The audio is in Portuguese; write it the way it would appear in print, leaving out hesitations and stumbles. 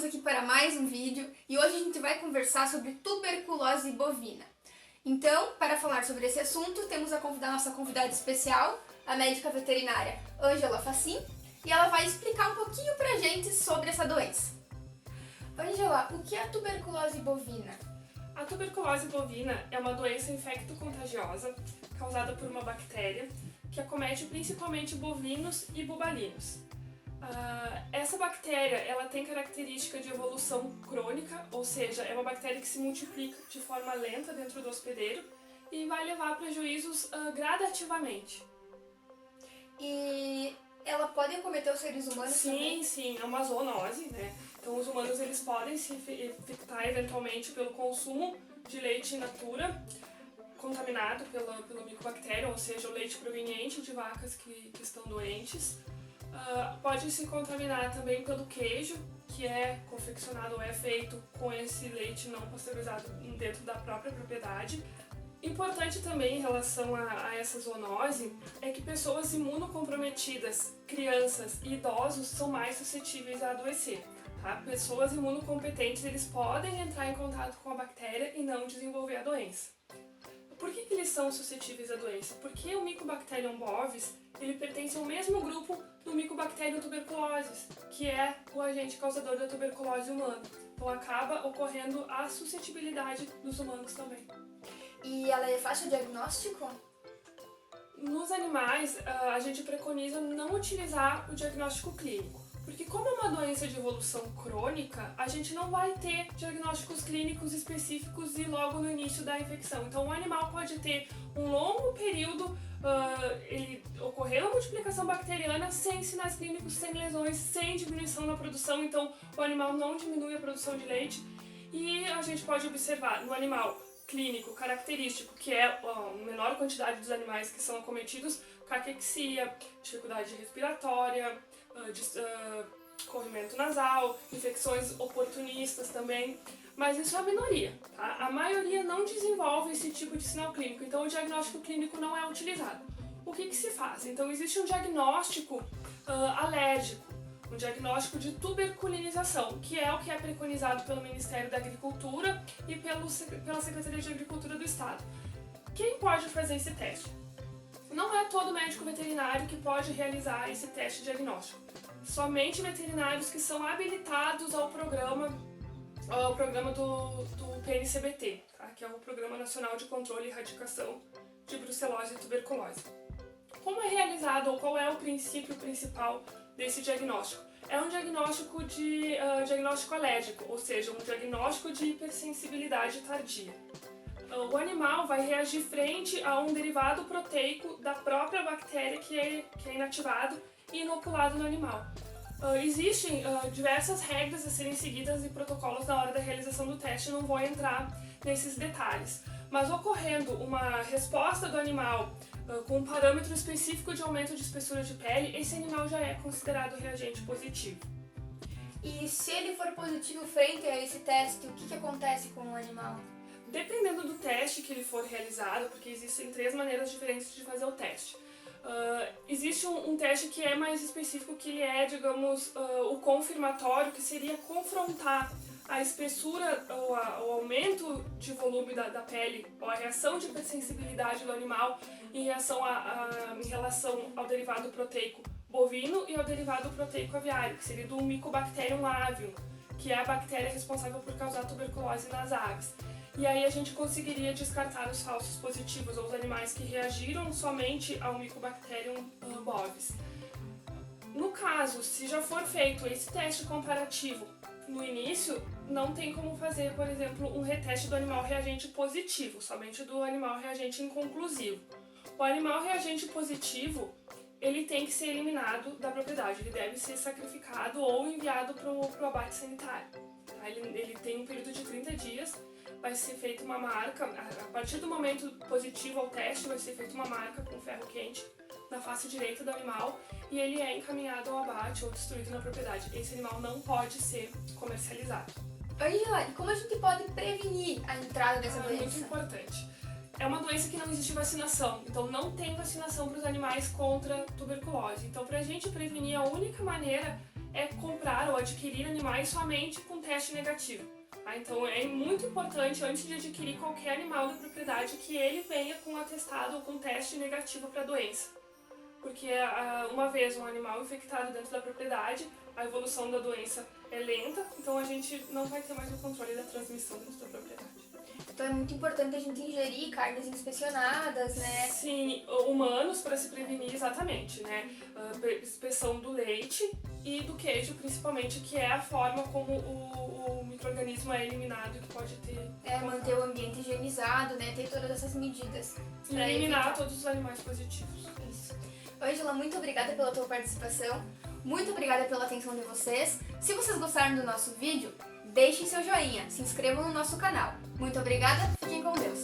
aqui para mais um vídeo e hoje a gente vai conversar sobre tuberculose bovina. Então, para falar sobre esse assunto, temos a nossa convidada especial, a médica veterinária Ângela Facim, e ela vai explicar um pouquinho pra gente sobre essa doença. Ângela, o que é a tuberculose bovina? A tuberculose bovina é uma doença infecto-contagiosa causada por uma bactéria que acomete principalmente bovinos e bubalinos. Essa bactéria ela tem característica de evolução crônica, ou seja, é uma bactéria que se multiplica de forma lenta dentro do hospedeiro e vai levar prejuízos gradativamente. E ela pode acometer os seres humanos também? Sim, é uma zoonose, né? Então os humanos eles podem se infectar eventualmente pelo consumo de leite in natura contaminado pela micobactéria, ou seja, o leite proveniente de vacas que estão doentes. Pode se contaminar também pelo queijo, que é confeccionado ou é feito com esse leite não pasteurizado dentro da própria propriedade. Importante também em relação a essa zoonose é que pessoas imunocomprometidas, crianças e idosos são mais suscetíveis a adoecer. Tá? Pessoas imunocompetentes eles podem entrar em contato com a bactéria e não desenvolver a doença. Por que eles são suscetíveis à doença? Porque o Mycobacterium bovis ele pertence ao mesmo grupo do Mycobacterium tuberculosis, que é o agente causador da tuberculose humana. Então acaba ocorrendo a suscetibilidade dos humanos também. E ela é fácil de diagnóstico? Nos animais, a gente preconiza não utilizar o diagnóstico clínico, porque como é uma doença de evolução crônica, a gente não vai ter diagnósticos clínicos específicos e logo no início da infecção. Então o animal pode ter um longo período, ele ocorreu a multiplicação bacteriana sem sinais clínicos, sem lesões, sem diminuição na produção, então o animal não diminui a produção de leite e a gente pode observar no animal clínico característico, que é a menor quantidade dos animais que são acometidos, caquexia, dificuldade respiratória, corrimento nasal, infecções oportunistas também, mas isso é a minoria, tá? A maioria não desenvolve esse tipo de sinal clínico, então o diagnóstico clínico não é utilizado. O que se faz? Então existe um diagnóstico alérgico, um diagnóstico de tuberculinização, que é o que é preconizado pelo Ministério da Agricultura e pela Secretaria de Agricultura do Estado. Quem pode fazer esse teste? Não é todo médico veterinário que pode realizar esse teste diagnóstico. Somente veterinários que são habilitados ao programa do PNCBT, tá? Que é o Programa Nacional de Controle e Erradicação de Brucelose e Tuberculose. Como é realizado ou qual é o princípio principal desse diagnóstico? É um diagnóstico diagnóstico alérgico, ou seja, um diagnóstico de hipersensibilidade tardia. O animal vai reagir frente a um derivado proteico da própria bactéria que é inativado e inoculado no animal. Existem diversas regras a serem seguidas e protocolos na hora da realização do teste, não vou entrar nesses detalhes. Mas ocorrendo uma resposta do animal com um parâmetro específico de aumento de espessura de pele, esse animal já é considerado reagente positivo. E se ele for positivo frente a esse teste, o que acontece com o animal? Dependendo do teste que ele for realizado, porque existem 3 maneiras diferentes de fazer o teste. Existe um teste que é mais específico, que ele é, digamos, o confirmatório, que seria confrontar a espessura ou o aumento de volume da pele, ou a reação de hipersensibilidade do animal em relação ao derivado proteico bovino e ao derivado proteico aviário, que seria do Mycobacterium avium, que é a bactéria responsável por causar tuberculose nas aves. E aí a gente conseguiria descartar os falsos positivos, ou os animais que reagiram somente ao Mycobacterium bovis. No caso, se já for feito esse teste comparativo no início, não tem como fazer, por exemplo, um reteste do animal reagente positivo, somente do animal reagente inconclusivo. O animal reagente positivo, ele tem que ser eliminado da propriedade, ele deve ser sacrificado ou enviado para o abate sanitário. Tá? Ele tem um período de 30 dias, vai ser feita uma marca, a partir do momento positivo ao teste, vai ser feita uma marca com ferro quente na face direita do animal e ele é encaminhado ao abate ou destruído na propriedade. Esse animal não pode ser comercializado. Ângela, e como a gente pode prevenir a entrada dessa doença? Muito importante. É uma doença que não existe vacinação, então não tem vacinação para os animais contra tuberculose. Então, para a gente prevenir, a única maneira é comprar ou adquirir animais somente com teste negativo. Tá? Então é muito importante, antes de adquirir qualquer animal da propriedade, que ele venha com atestado ou com teste negativo para a doença. Porque uma vez um animal infectado dentro da propriedade, a evolução da doença é lenta, então a gente não vai ter mais o controle da transmissão dentro da propriedade. Então é muito importante a gente ingerir carnes inspecionadas, né? Sim, humanos para se prevenir exatamente, né? Inspeção do leite e do queijo, principalmente, que é a forma como o micro-organismo é eliminado e que pode ter... Manter o ambiente higienizado, né? Ter todas essas medidas. E pra eliminar evitar. todos os animais positivos. Isso. Ângela, muito obrigada pela tua participação. Muito obrigada pela atenção de vocês. Se vocês gostaram do nosso vídeo, deixem seu joinha, se inscrevam no nosso canal. Muito obrigada, fiquem com Deus.